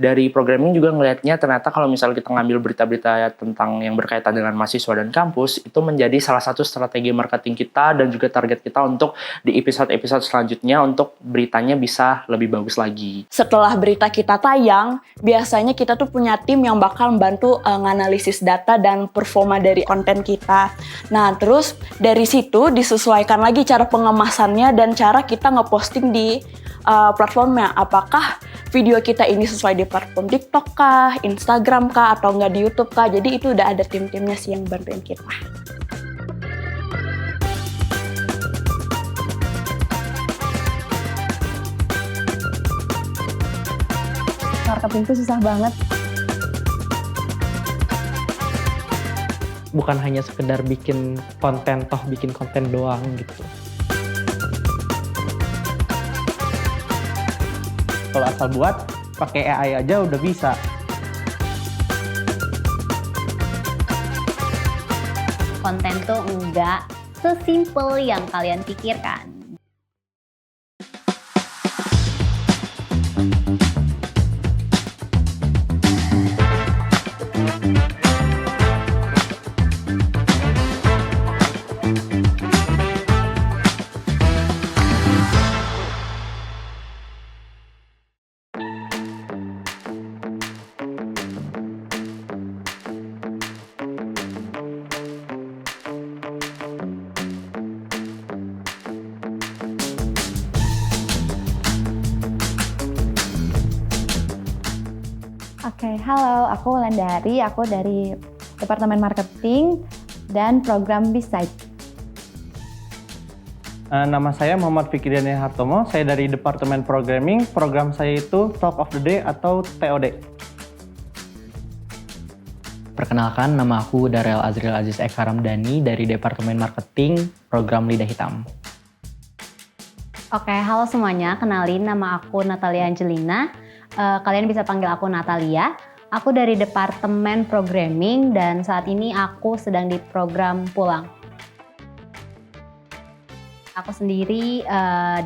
dari programming juga ngelihatnya ternyata kalau misalnya kita ngambil berita-berita tentang yang berkaitan dengan mahasiswa dan kampus, itu menjadi salah satu strategi marketing kita dan juga target kita untuk di episode-episode selanjutnya untuk beritanya bisa lebih bagus lagi. Setelah berita kita tayang, biasanya kita tuh punya tim yang bakal membantu nganalisis data dan performa dari konten kita. Nah, terus dari situ disesuaikan lagi cara pengemasannya dan cara kita ngeposting di platformnya. Apakah video kita ini sesuai di platform TikTok kah, Instagram kah, atau nggak di YouTube kah. Jadi itu udah ada tim-timnya sih yang bantuin kita. Marketing itu susah banget. Bukan hanya sekedar bikin konten doang gitu. Kalau asal buat, pakai AI aja udah bisa. Konten tuh enggak sesimpel yang kalian pikirkan. Oke, halo, aku Wulandari, aku dari Departemen Marketing dan Program B-Side. Nama saya Muhammad Fikriani Hartomo, saya dari Departemen Programming. Program saya itu Talk of the Day atau TOD. Perkenalkan, nama aku Darel Azril Aziz Eka Ramdhani dari Departemen Marketing, Program Lidah Hitam. Oke, halo semuanya. Kenalin, nama aku Natalia Angelina. Kalian bisa panggil aku Natalia. Aku dari Departemen Programming dan saat ini aku sedang di program Pulang. Aku sendiri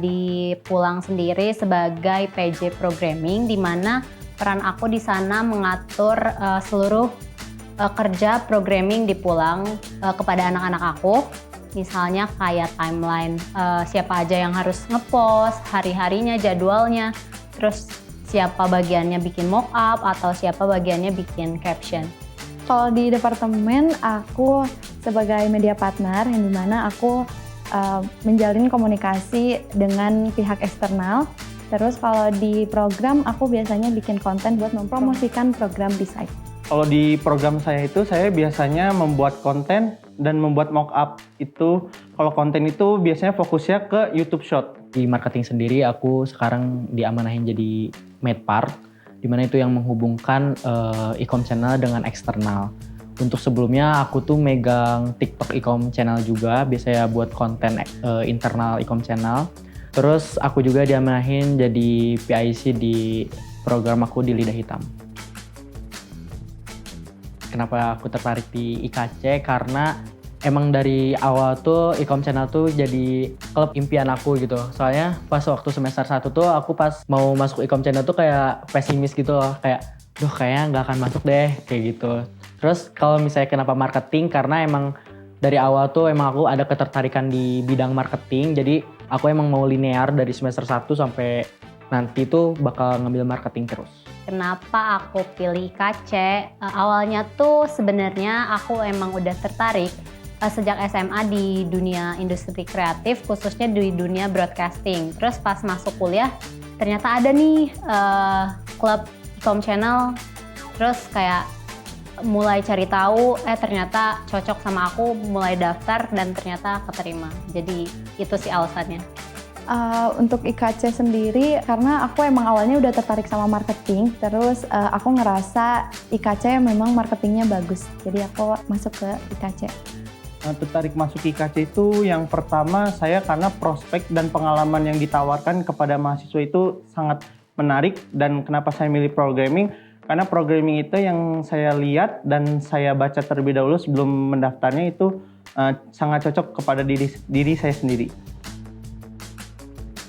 di Pulang sendiri sebagai PJ Programming, di mana peran aku di sana mengatur seluruh kerja programming di Pulang kepada anak-anak aku. Misalnya kayak timeline, siapa aja yang harus ngepost, hari-harinya, jadwalnya, terus siapa bagiannya bikin mock-up atau siapa bagiannya bikin caption. Kalau di departemen, aku sebagai media partner yang dimana aku menjalin komunikasi dengan pihak eksternal. Terus kalau di program, aku biasanya bikin konten buat mempromosikan program B-Side. Kalau di program saya itu, saya biasanya membuat konten dan membuat mock-up itu. Kalau konten itu biasanya fokusnya ke YouTube Short. Di marketing sendiri, aku sekarang diamanahin jadi Medpart, di mana itu yang menghubungkan e-com channel dengan eksternal. Untuk sebelumnya aku tuh megang TikTok e-com channel juga, biasanya buat konten internal e-com channel. Terus aku juga diamanahin jadi PIC di program aku di Lidah Hitam. Kenapa aku tertarik di IKC? Karena emang dari awal tuh e-com channel tuh jadi klub impian aku gitu. Soalnya pas waktu semester 1 tuh aku pas mau masuk e-com channel tuh kayak pesimis gitu loh. Kayak, duh kayaknya nggak akan masuk deh, kayak gitu. Terus kalau misalnya kenapa marketing? Karena emang dari awal tuh emang aku ada ketertarikan di bidang marketing. Jadi aku emang mau linear dari semester 1 sampai nanti tuh bakal ngambil marketing terus. Kenapa aku pilih IKC? Awalnya tuh sebenarnya aku emang udah tertarik sejak SMA di dunia industri kreatif, khususnya di dunia broadcasting. Terus pas masuk kuliah, ternyata ada nih klub e-com channel. Terus kayak mulai cari tahu, ternyata cocok sama aku, mulai daftar dan ternyata keterima. Jadi itu sih alasannya. Untuk IKC sendiri, karena aku emang awalnya udah tertarik sama marketing, terus aku ngerasa IKC memang marketingnya bagus, jadi aku masuk ke IKC. Tertarik masuk IKC itu yang pertama saya karena prospek dan pengalaman yang ditawarkan kepada mahasiswa itu sangat menarik. Dan kenapa saya milih programming? Karena programming itu yang saya lihat dan saya baca terlebih dahulu sebelum mendaftarnya itu sangat cocok kepada diri saya sendiri.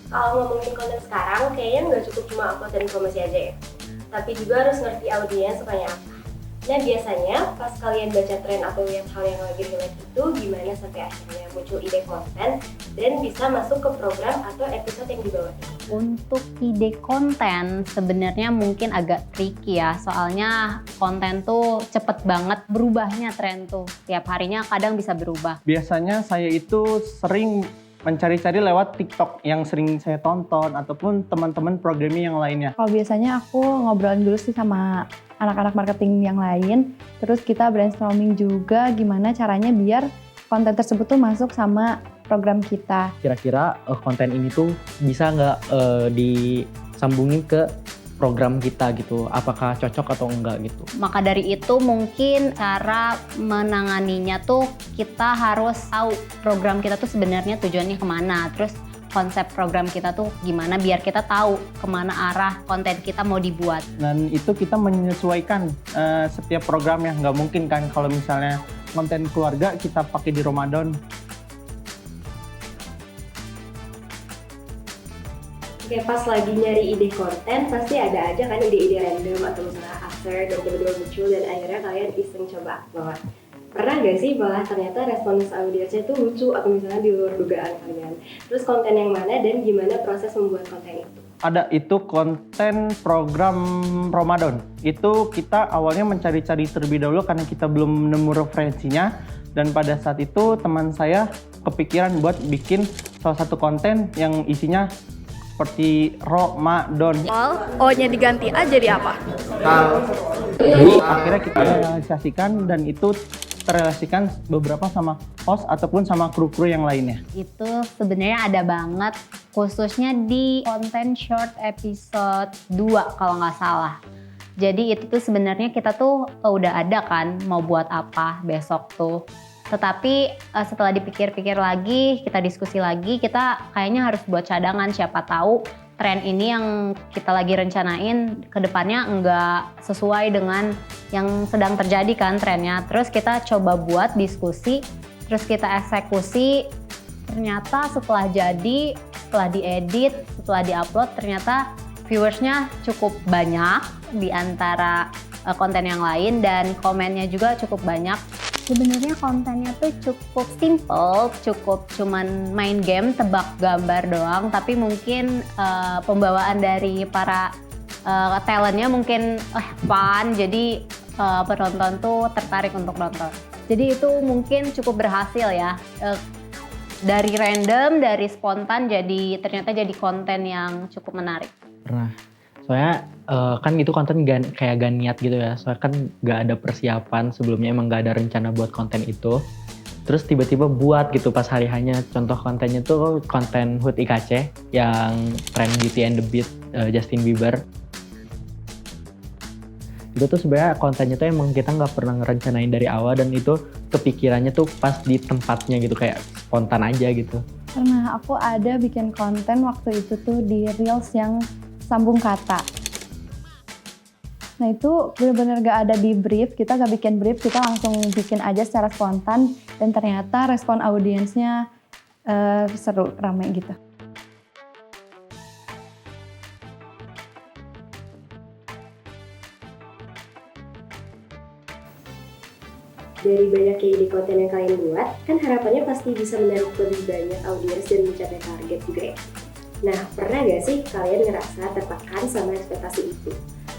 Kalau ngomongin konten sekarang, kayaknya nggak cukup cuma konten promosi aja ya. tapi juga harus ngerti audiens sukanya apa. Nah biasanya pas kalian baca tren atau lihat hal yang lagi relate itu gimana sampai akhirnya muncul ide konten dan bisa masuk ke program atau episode yang dibawain? Untuk ide konten sebenarnya mungkin agak tricky ya, soalnya konten tuh cepet banget berubahnya, tren tuh tiap harinya kadang bisa berubah. Biasanya saya itu sering mencari-cari lewat TikTok yang sering saya tonton ataupun teman-teman programming yang lainnya. Kalau biasanya aku ngobrolin dulu sih sama anak-anak marketing yang lain, terus kita brainstorming juga gimana caranya biar konten tersebut tuh masuk sama program kita. Kira-kira konten ini tuh bisa nggak disambungin ke program kita gitu, apakah cocok atau enggak gitu. Maka dari itu mungkin cara menanganinya tuh kita harus tahu program kita tuh sebenarnya tujuannya kemana, terus konsep program kita tuh gimana biar kita tahu kemana arah konten kita mau dibuat. Dan itu kita menyesuaikan setiap program ya, nggak mungkin kan kalau misalnya konten keluarga kita pakai di Ramadan. Oke, pas lagi nyari ide konten, pasti ada aja kan ide-ide random atau misalnya absurd dan tiba-tiba muncul dan akhirnya kalian iseng coba upload. Pernah gak sih malah ternyata respons audiensnya itu lucu atau misalnya di luar dugaan kalian? Terus konten yang mana dan gimana proses membuat konten itu? Ada itu konten program Ramadan. Itu kita awalnya mencari-cari terlebih dahulu karena kita belum nemu referensinya. Dan pada saat itu teman saya kepikiran buat bikin salah satu konten yang isinya seperti Ramadan. O-nya diganti A jadi apa? Akhirnya kita realisasikan dan itu terrelasikan beberapa sama host ataupun sama kru-kru yang lainnya. Itu sebenarnya ada banget, khususnya di konten short episode 2 kalau nggak salah. Jadi itu tuh sebenarnya kita tuh udah ada kan mau buat apa besok tuh. Tetapi setelah dipikir-pikir lagi, kita diskusi lagi, kita kayaknya harus buat cadangan, siapa tahu tren ini yang kita lagi rencanain ke depannya nggak sesuai dengan yang sedang terjadi kan trennya. Terus kita coba buat diskusi, terus kita eksekusi, ternyata setelah jadi, setelah diedit, setelah diupload, ternyata viewersnya cukup banyak di antara konten yang lain dan komennya juga cukup banyak. Sebenarnya kontennya tuh cukup simple, cukup cuman main game, tebak gambar doang, tapi mungkin pembawaan dari para talentnya mungkin fun, jadi penonton tuh tertarik untuk nonton. Jadi itu mungkin cukup berhasil ya, dari random, dari spontan, jadi ternyata jadi konten yang cukup menarik. Pernah. Soalnya kan itu konten kayak gak niat gitu ya. Soalnya kan gak ada persiapan sebelumnya, emang gak ada rencana buat konten itu. Terus tiba-tiba buat gitu pas hari hanya. Contoh kontennya tuh konten HUT IKC yang tren Beauty and the Beast Justin Bieber. Itu tuh sebenarnya kontennya tuh emang kita gak pernah ngerencanain dari awal dan itu kepikirannya tuh pas di tempatnya gitu, kayak spontan aja gitu. Karena aku ada bikin konten waktu itu tuh di Reels yang sambung kata. Nah itu benar-benar gak ada di brief, kita gak bikin brief, kita langsung bikin aja secara spontan dan ternyata respon audiensnya seru, rame gitu. Dari banyaknya ide konten yang kalian buat, kan harapannya pasti bisa menarik lebih banyak audiens dan mencapai target juga ya. Nah, pernah gak sih kalian ngerasa tertekan sama ekspektasi itu?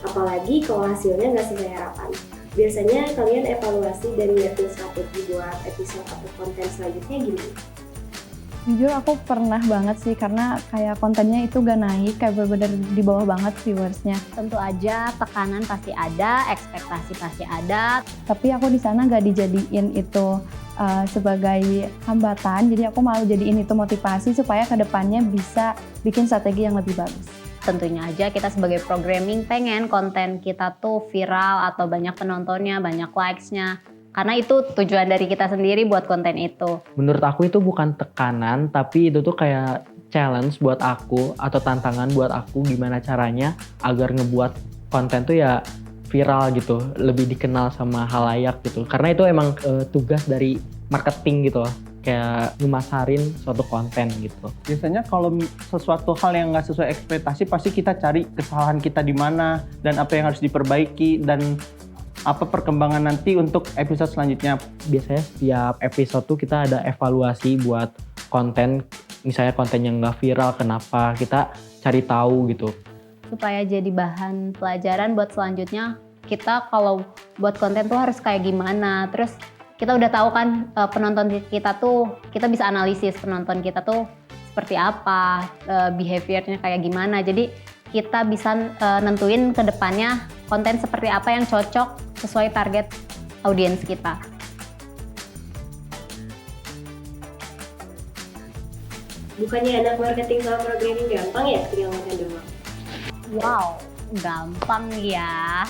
Apalagi kalau hasilnya nggak sesuai harapan. Biasanya kalian evaluasi dan nyiapin strategi buat episode atau konten selanjutnya gimana? Jujur aku pernah banget sih, karena kayak kontennya itu gak naik, kayak bener-bener di bawah banget viewersnya. Tentu aja tekanan pasti ada, ekspektasi pasti ada. Tapi aku di sana gak dijadiin itu sebagai hambatan, jadi aku malah jadiin itu motivasi supaya kedepannya bisa bikin strategi yang lebih bagus. Tentunya aja kita sebagai programming pengen konten kita tuh viral atau banyak penontonnya, banyak likes-nya. Karena itu tujuan dari kita sendiri buat konten itu. Menurut aku itu bukan tekanan, tapi itu tuh kayak challenge buat aku atau tantangan buat aku gimana caranya agar ngebuat konten tuh ya viral gitu, lebih dikenal sama halayak gitu. Karena itu emang tugas dari marketing gitu loh. kayak ngemasarin suatu konten gitu. Biasanya kalau sesuatu hal yang nggak sesuai ekspektasi, pasti kita cari kesalahan kita di mana dan apa yang harus diperbaiki dan apa perkembangan nanti untuk episode selanjutnya. Biasanya setiap episode tuh kita ada evaluasi buat konten, misalnya konten yang nggak viral, kenapa, kita cari tahu gitu. Supaya jadi bahan pelajaran buat selanjutnya, kita kalau buat konten tuh harus kayak gimana. Terus kita udah tahu kan penonton kita tuh, kita bisa analisis penonton kita tuh seperti apa, behaviornya kayak gimana. Jadi kita bisa nentuin ke depannya konten seperti apa yang cocok sesuai target audiens kita. Bukannya anak marketing sama programming gampang ya, tinggal konten doang? Wow, gampang ya.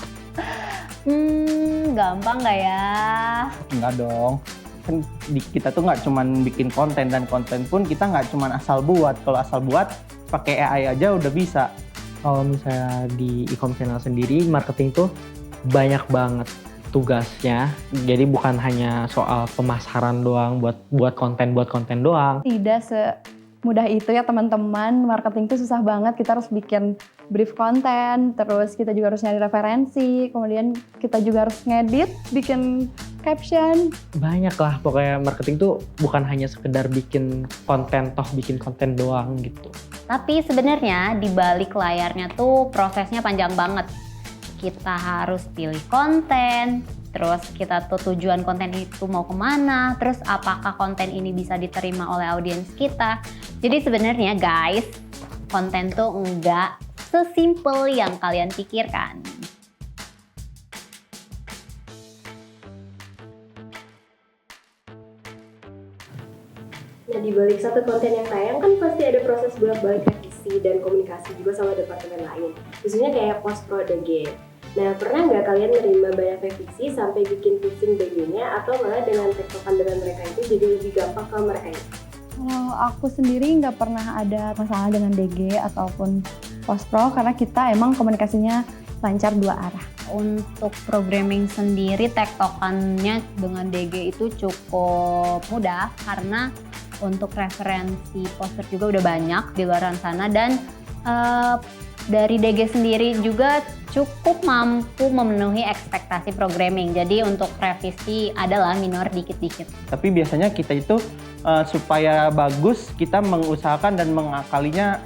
Gampang nggak ya? Enggak dong. Kan kita tuh nggak cuman bikin konten, dan konten pun kita nggak cuman asal buat. Kalau asal buat pakai AI aja udah bisa. Kalau misalnya di e-com channel sendiri, marketing tuh banyak banget tugasnya. Jadi bukan hanya soal pemasaran doang, buat konten doang. Tidak semudah itu ya teman-teman, marketing itu susah banget. Kita harus bikin brief konten, terus kita juga harus nyari referensi, kemudian kita juga harus ngedit, bikin caption. Banyak lah, pokoknya marketing tuh bukan hanya sekedar bikin konten doang gitu. Tapi sebenarnya di balik layarnya tuh prosesnya panjang banget. Kita harus pilih konten, terus kita tuh tujuan konten itu mau kemana, terus apakah konten ini bisa diterima oleh audiens kita. Jadi sebenarnya guys, konten tuh enggak sesimpel yang kalian pikirkan. Nah, di balik satu konten yang tayang kan pasti ada proses bolak-balik revisi dan komunikasi juga sama departemen lain. Khususnya kayak post-pro DG. Nah, pernah nggak kalian nerima banyak revisi sampai bikin pusing DG-nya, atau malah dengan tektokan dengan mereka itu jadi lebih gampang ke mereka? Kalau aku sendiri nggak pernah ada masalah dengan DG ataupun post-pro karena kita emang komunikasinya lancar dua arah. Untuk programming sendiri tektokannya dengan DG itu cukup mudah karena untuk referensi poster juga udah banyak di luar sana, dan dari DG sendiri juga cukup mampu memenuhi ekspektasi programming. Jadi untuk revisi adalah minor dikit-dikit. Tapi biasanya kita itu supaya bagus, kita mengusahakan dan mengakalinya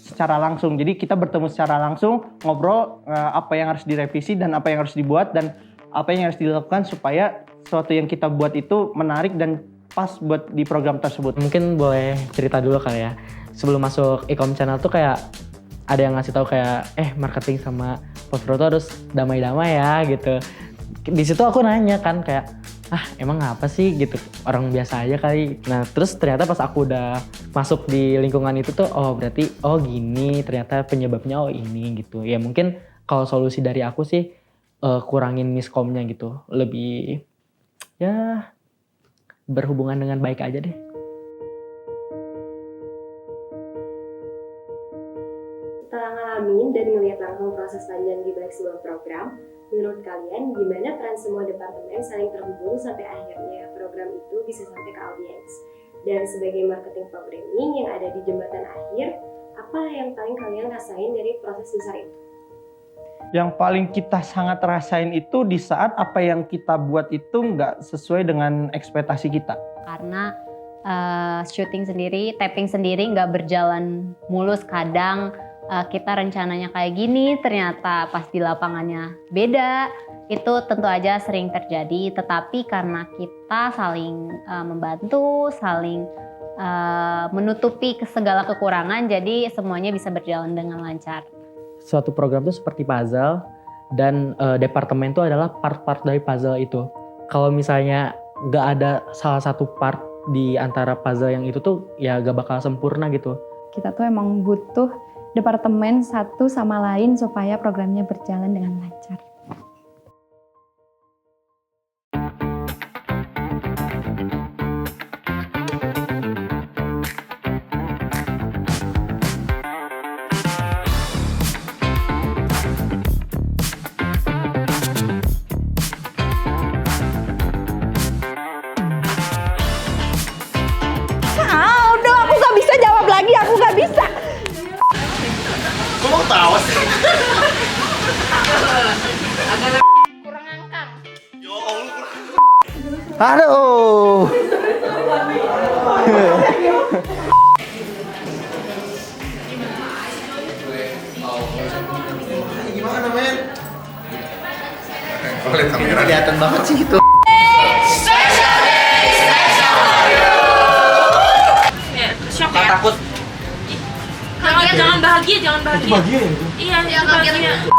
secara langsung. Jadi kita bertemu secara langsung, ngobrol apa yang harus direvisi dan apa yang harus dibuat dan apa yang harus dilakukan supaya sesuatu yang kita buat itu menarik dan pas buat di program tersebut. Mungkin boleh cerita dulu kali ya. Sebelum masuk e-com channel tuh kayak ada yang ngasih tahu kayak marketing sama post-pro tuh harus damai-damai ya gitu. Di situ aku nanya kan kayak emang apa sih gitu, orang biasa aja kali. Nah terus ternyata pas aku udah masuk di lingkungan itu tuh berarti gini, ternyata penyebabnya ini gitu. Ya mungkin kalau solusi dari aku sih kurangin miskomnya gitu, lebih ya berhubungan dengan baik aja deh. Setelah ngalamin dan ngelihat langsung proses panjang di balik sebuah program, menurut kalian gimana peran semua departemen saling terhubung sampai akhirnya program itu bisa sampai ke audiens? Dan sebagai marketing programming yang ada di jembatan akhir, apa yang paling kalian rasain dari proses besar itu? Yang paling kita sangat rasain itu di saat apa yang kita buat itu nggak sesuai dengan ekspektasi kita. Karena syuting sendiri, tapping sendiri nggak berjalan mulus. Kadang kita rencananya kayak gini, ternyata pas di lapangannya beda. Itu tentu aja sering terjadi, tetapi karena kita saling membantu, saling menutupi segala kekurangan, jadi semuanya bisa berjalan dengan lancar. Suatu program itu seperti puzzle, dan departemen itu adalah part-part dari puzzle itu. Kalau misalnya nggak ada salah satu part di antara puzzle yang itu tuh ya gak bakal sempurna gitu. Kita tuh emang butuh departemen satu sama lain supaya programnya berjalan dengan lancar. Aduh. Gimana men? Kelihatan banget sih itu. Shock ya? Takut. Jangan bahagia, jangan bahagia. Itu bahagia ya? Iya, itu bahagia.